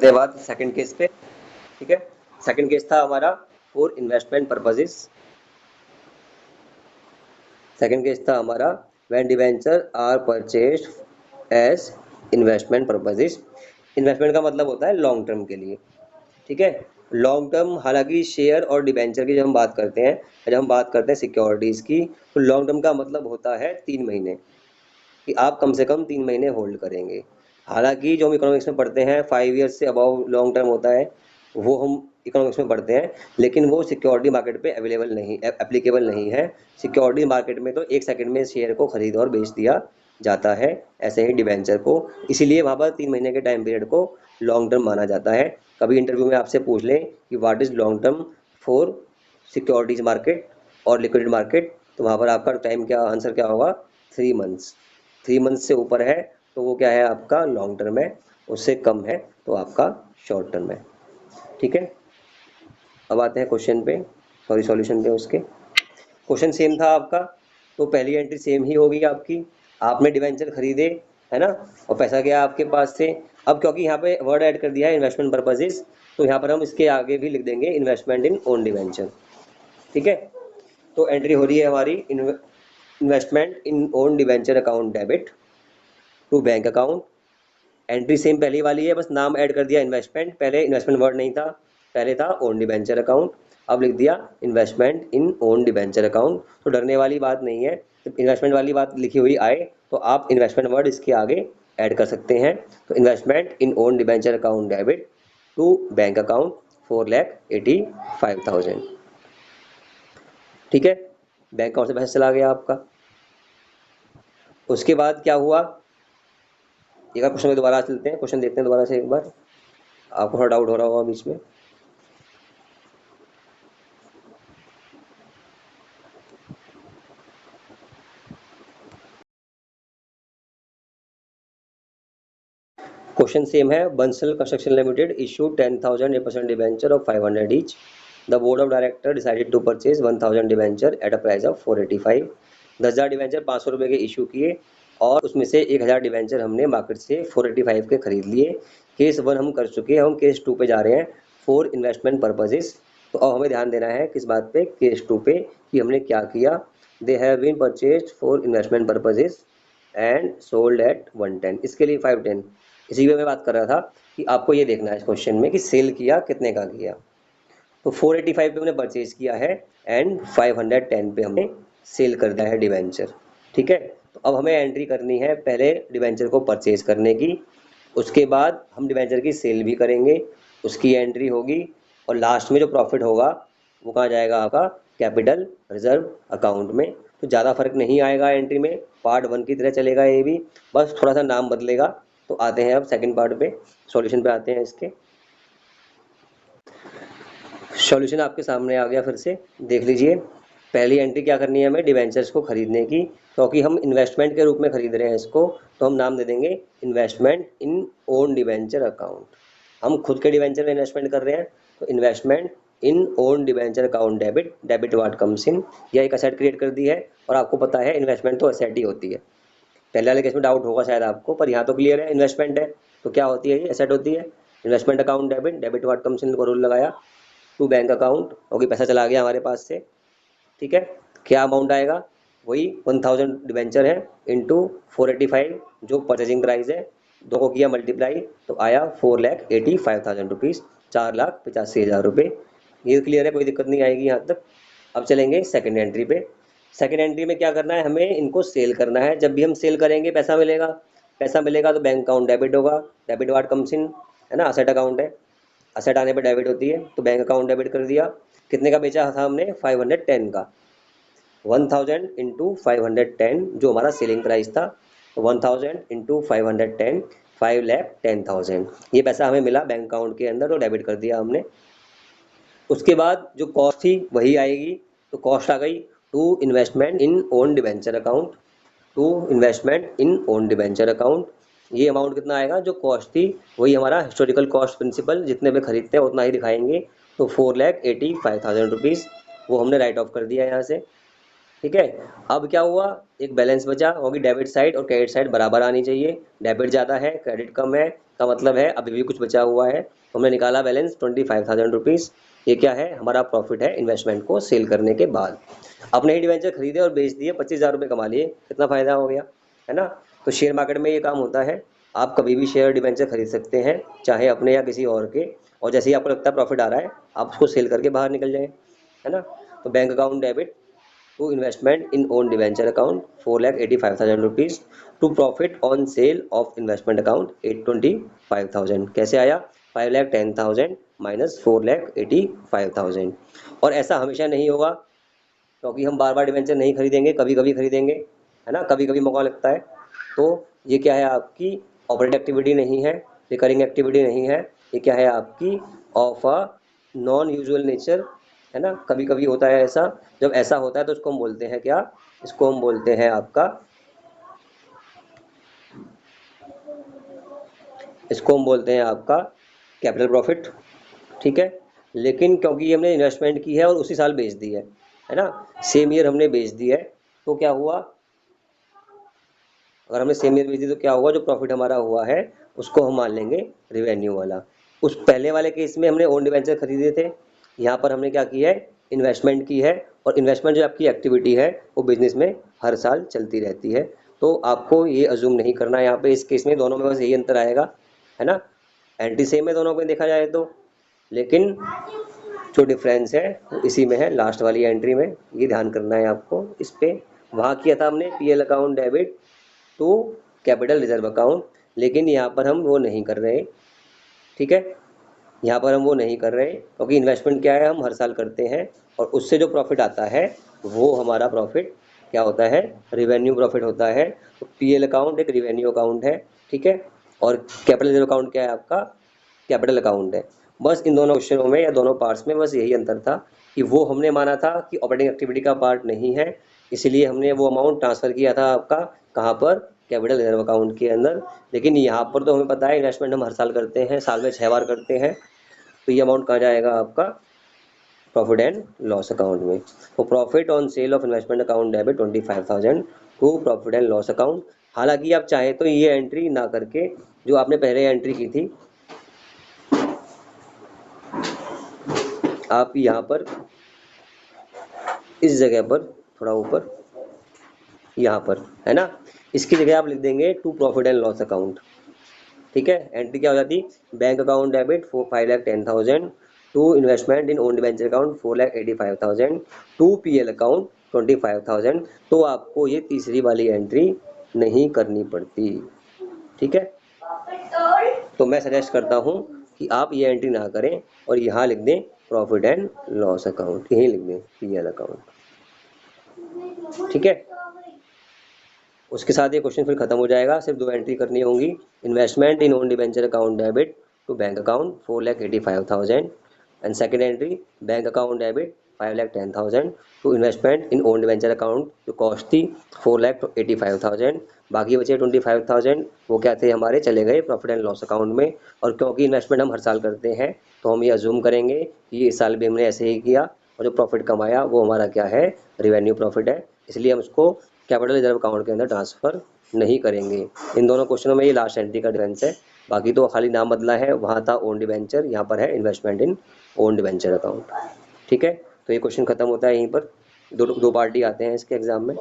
आते हैं बात सेकंड केस पे। ठीक है, सेकंड केस था हमारा for investment purposes. Second case था हमारा when debenture are purchased as investment purposes. Investment का मतलब होता है लॉन्ग टर्म के लिए। ठीक है, लॉन्ग टर्म, हालांकि शेयर और डिबेंचर की जब हम बात करते हैं, जब हम बात करते हैं सिक्योरिटीज़ की, तो लॉन्ग टर्म का मतलब होता है 3 महीने, कि आप कम से कम 3 महीने होल्ड करेंगे। हालांकि जो हम इकोनॉमिक्स में पढ़ते हैं 5 ईयर्स से अबव लॉन्ग टर्म होता है, वो हम इकोनॉमिक्स में पढ़ते हैं, लेकिन वो सिक्योरिटी मार्केट पे अवेलेबल नहीं, एप्लीकेबल नहीं है। सिक्योरिटी मार्केट में तो 1 सेकंड में शेयर को खरीद और बेच दिया जाता है, ऐसे ही डिबेंचर को, इसीलिए वहाँ पर 3 महीने के टाइम पीरियड को लॉन्ग टर्म माना जाता है। कभी इंटरव्यू में आपसे पूछ लें कि what is long term for securities market और लिक्विड मार्केट, तो वहाँ पर आपका टाइम क्या, आंसर क्या होगा, 3 मंथ्स। 3 मंथ्स से ऊपर है तो वो क्या है, आपका लॉन्ग टर्म है, उससे कम है तो आपका शॉर्ट टर्म है। ठीक है, अब आते हैं क्वेश्चन पे, सॉरी सॉल्यूशन पे। उसके क्वेश्चन सेम था आपका, तो पहली एंट्री सेम ही होगी आपकी। आपने डिवेंचर खरीदे, है ना, और पैसा गया आपके पास से। अब क्योंकि यहाँ पे वर्ड ऐड कर दिया है इन्वेस्टमेंट पर्पजेज, तो यहाँ पर हम इसके आगे भी लिख देंगे इन्वेस्टमेंट इन ओन डिवेंचर। ठीक है, तो एंट्री हो रही है हमारी investment in own debenture account debit to bank account. Entry same पहली वाली है, बस नाम ऐड कर दिया इन्वेस्टमेंट, पहले इन्वेस्टमेंट वर्ड नहीं था, पहले था ओन डिवेंचर अकाउंट, अब लिख दिया investment in own debenture account. तो डरने वाली बात नहीं है, जब इन्वेस्टमेंट वाली बात लिखी हुई आए तो आप इन्वेस्टमेंट वर्ड इसके आगे ऐड कर सकते हैं। तो investment in own debenture account debit to bank account 4,85,000। ठीक है, बैंक अकाउंट से पैसा चला गया आपका। उसके बाद क्या हुआ, एक बार क्वेश्चन में दोबारा चलते हैं, क्वेश्चन देखते हैं दोबारा से एक बार, आपको थोड़ा डाउट हो रहा होगा बीच में। क्वेश्चन सेम है, Bansal Construction Limited issue 10,000 8% debenture of 500 each. The board of director decided to purchase 1,000 debenture at a price of 485। 10,000 debenture 500 रुपये के इशू किए और उसमें से 1,000 डिवेंचर हमने मार्केट से 485 के खरीद लिए। केस 1 हम कर चुके हैं, हम केस 2 पे जा रहे हैं फॉर इन्वेस्टमेंट पर्पजेज। तो अब हमें ध्यान देना है किस बात पे, केस 2 पे, कि हमने क्या किया। They have been purchase for investment purposes and sold at 110, इसके लिए 510। इसी पे मैं बात कर रहा था कि आपको ये देखना है इस क्वेश्चन में कि सेल किया कितने का किया। तो 485 पे हमने परचेज किया है एंड 510 पे हमने सेल कर दिया है डिवेंचर। ठीक है, तो अब हमें एंट्री करनी है पहले डिवेंचर को परचेज करने की, उसके बाद हम डिवेंचर की सेल भी करेंगे, उसकी एंट्री होगी, और लास्ट में जो प्रॉफिट होगा वो कहाँ जाएगा, आपका कैपिटल रिजर्व अकाउंट में। तो ज़्यादा फर्क नहीं आएगा एंट्री में, पार्ट 1 की तरह चलेगा ये भी, बस थोड़ा सा नाम बदलेगा। तो आते हैं अब सेकंड पार्ट पे, सॉल्यूशन पे आते हैं इसके। सॉल्यूशन आपके सामने आ गया, फिर से देख लीजिए। पहली एंट्री क्या करनी है हमें, डिवेंचर्स को खरीदने की, क्योंकि हम इन्वेस्टमेंट के रूप में खरीद रहे हैं इसको, तो हम नाम दे देंगे investment in own debenture account. हम खुद के डिवेंचर में इन्वेस्टमेंट कर रहे हैं, तो investment in own debenture account debit, debit watt comes in, यह एक असेट क्रिएट कर दी है। और आपको पता है इन्वेस्टमेंट तो असेट ही होती है, पहले वाले केस में डाउट होगा शायद आपको, पर यहाँ तो क्लियर है, इन्वेस्टमेंट है तो क्या होती है, ये एसेट होती है। Investment account debit, debit watt comes in को रूल लगाया टू बैंक अकाउंट, क्योंकि पैसा चला गया हमारे पास से। ठीक है, क्या अमाउंट आएगा, वही 1,000 डिवेंचर है इंटू 485 जो परचेजिंग प्राइस है, दो को किया मल्टीप्लाई तो आया 4,85,000 रुपीज़, 4,85,000 रुपये। ये क्लियर है, कोई दिक्कत नहीं आएगी यहाँ तक। अब चलेंगे सेकंड एंट्री पे। सेकंड एंट्री में क्या करना है, हमें इनको सेल करना है। जब भी हम सेल करेंगे पैसा मिलेगा, पैसा मिलेगा तो बैंक अकाउंट डेबिट होगा, डेबिट वाट कम्स इन, है ना, असेट अकाउंट है, असेट आने पर डेबिट होती है, तो बैंक अकाउंट डेबिट कर दिया। कितने का बेचा था हमने, 510 का, 1,000 इंटू 510 जो हमारा सेलिंग प्राइस था, 1,000 इंटू 510, 5,10,000, ये पैसा हमें मिला बैंक अकाउंट के अंदर, तो डेबिट कर दिया हमने। उसके बाद जो कॉस्ट थी वही आएगी, तो कॉस्ट आ गई to investment in own debenture account, to investment in own debenture account. ये अमाउंट कितना आएगा, जो कॉस्ट थी वही हमारा हिस्टोरिकल कॉस्ट प्रिंसिपल, जितने में खरीदते हैं उतना ही दिखाएंगे, तो 4,85,000 रुपीज़ वो हमने राइट ऑफ कर दिया यहाँ से। ठीक है। अब क्या हुआ, एक बैलेंस बचा, होगी डेबिट साइड और क्रेडिट साइड बराबर आनी चाहिए। डेबिट ज़्यादा है, क्रेडिट कम है, का मतलब है अभी भी कुछ बचा हुआ है। हमने निकाला बैलेंस 25,000 रुपीज़। ये क्या है, हमारा प्रॉफिट है इन्वेस्टमेंट को सेल करने के बाद। अपने ही डिवेंचर खरीदे और बेच दिए, 25,000 रुपये कमा लिए, कितना फ़ायदा हो गया, है ना। तो शेयर मार्केट में ये काम होता है, आप कभी भी शेयर डिवेंचर खरीद सकते हैं, चाहे अपने या किसी और के, और जैसे ही आपको लगता है प्रॉफिट आ रहा है, आप उसको सेल करके बाहर निकल जाएं, है ना। तो bank account debit to investment in own debenture account 4,85,000 rupees, to profit on sale of investment account 825,000। कैसे आया, 5,10,000 माइनस 4,85,000। और ऐसा हमेशा नहीं होगा, क्योंकि हम बार बार डिवेंचर नहीं खरीदेंगे, कभी कभी खरीदेंगे, है ना, कभी कभी मौका लगता है। तो ये क्या है, आपकी ऑपरेटिंग एक्टिविटी नहीं है, रिकरिंग एक्टिविटी नहीं है, ये क्या है आपकी of a non usual nature, है ना। कभी कभी होता है ऐसा, जब ऐसा होता है तो इसको हम बोलते हैं क्या, इसको हम बोलते हैं आपका, इसको हम बोलते हैं आपका कैपिटल प्रॉफिट, ठीक है। लेकिन क्योंकि हमने इन्वेस्टमेंट की है और उसी साल बेच दी है ना, सेम ईयर हमने बेच दी है, तो क्या हुआ, अगर हमने सेम ईयर बेच दी तो क्या हुआ, जो प्रॉफिट हमारा हुआ है उसको हम मान लेंगे रिवेन्यू वाला। उस पहले वाले केस में हमने ओन डिवेंचर खरीदे थे, यहाँ पर हमने क्या किया है, इन्वेस्टमेंट की है, और इन्वेस्टमेंट जो आपकी एक्टिविटी है वो बिजनेस में हर साल चलती रहती है। तो आपको ये अज्यूम नहीं करना है यहाँ पे, इस केस में दोनों में बस यही अंतर आएगा, है ना। एंट्री सेम है दोनों को देखा जाए तो, लेकिन जो डिफरेंस है वो इसी में है, लास्ट वाली एंट्री में, ये ध्यान करना है आपको इस पे। वहाँ किया था हमने PL account debit to capital reserve account, लेकिन यहाँ पर हम वो नहीं कर रहे, ठीक है। यहाँ पर हम वो नहीं कर रहे क्योंकि इन्वेस्टमेंट क्या है, हम हर साल करते हैं, और उससे जो प्रॉफिट आता है वो हमारा प्रॉफिट क्या होता है, रिवेन्यू प्रॉफिट होता है। तो पीएल अकाउंट एक रिवेन्यू अकाउंट है, ठीक है, और कैपिटल रिजर्व अकाउंट क्या है आपका, कैपिटल अकाउंट है। बस इन दोनों क्वेश्चनों में या दोनों पार्ट्स में बस यही अंतर था कि वो हमने माना था कि ऑपरेटिंग एक्टिविटी का पार्ट नहीं है, इसलिए हमने वो अमाउंट ट्रांसफ़र किया था आपका कहाँ पर, कैपिटल रिजर्व अकाउंट के अंदर। लेकिन यहाँ पर तो हमें पता है इन्वेस्टमेंट हम हर साल करते हैं, साल में 6 बार करते हैं, तो ये अमाउंट कहाँ जाएगा आपका, प्रॉफिट एंड लॉस अकाउंट में। तो profit on sale of investment account debit 25,000 to profit and loss account. हालांकि आप चाहे तो ये एंट्री ना करके, जो आपने पहले एंट्री की थी, आप यहाँ पर इस जगह पर थोड़ा ऊपर, यहाँ पर, है ना, इसकी जगह आप लिख देंगे to profit and loss account, ठीक है। एंट्री क्या हो जाती, bank account debit 5,10,000 to investment in own debenture account 4,85,000 to PL account 25,000। तो आपको ये तीसरी वाली एंट्री नहीं करनी पड़ती, ठीक है। तो मैं सजेस्ट करता हूँ कि आप ये एंट्री ना करें और यहाँ लिख दें प्रॉफिट एंड लॉस अकाउंट, यहीं लिख दें पीएल अकाउंट, ठीक है। उसके साथ ये क्वेश्चन फिर खत्म हो जाएगा, सिर्फ 2 एंट्री करनी होंगी, investment in own debenture account debit to bank account 4,85,000, and second entry bank account debit 5,10,000 to investment in own debenture account, जो कॉस्ट थी 4,85,000। बाकी बचे 25,000, वो क्या थे हमारे, चले गए प्रॉफिट एंड लॉस अकाउंट में। और क्योंकि इन्वेस्टमेंट हम हर साल करते हैं, तो हम ये अज्यूम करेंगे कि ये इस साल भी हमने ऐसे ही किया, और जो प्रॉफिट कमाया वो हमारा क्या है, रिवेन्यू प्रॉफिट है, इसलिए हम उसको कैपिटल रिजर्व अकाउंट के अंदर ट्रांसफ़र नहीं करेंगे। इन दोनों क्वेश्चनों में ये लास्ट एंट्री का डिफरेंस है, बाकी तो खाली नाम बदला है, वहाँ था ओन डिवेंचर, यहाँ पर है investment in own debenture account, ठीक है। तो ये क्वेश्चन खत्म होता है यहीं पर, दो पार्टी आते हैं इसके एग्जाम में।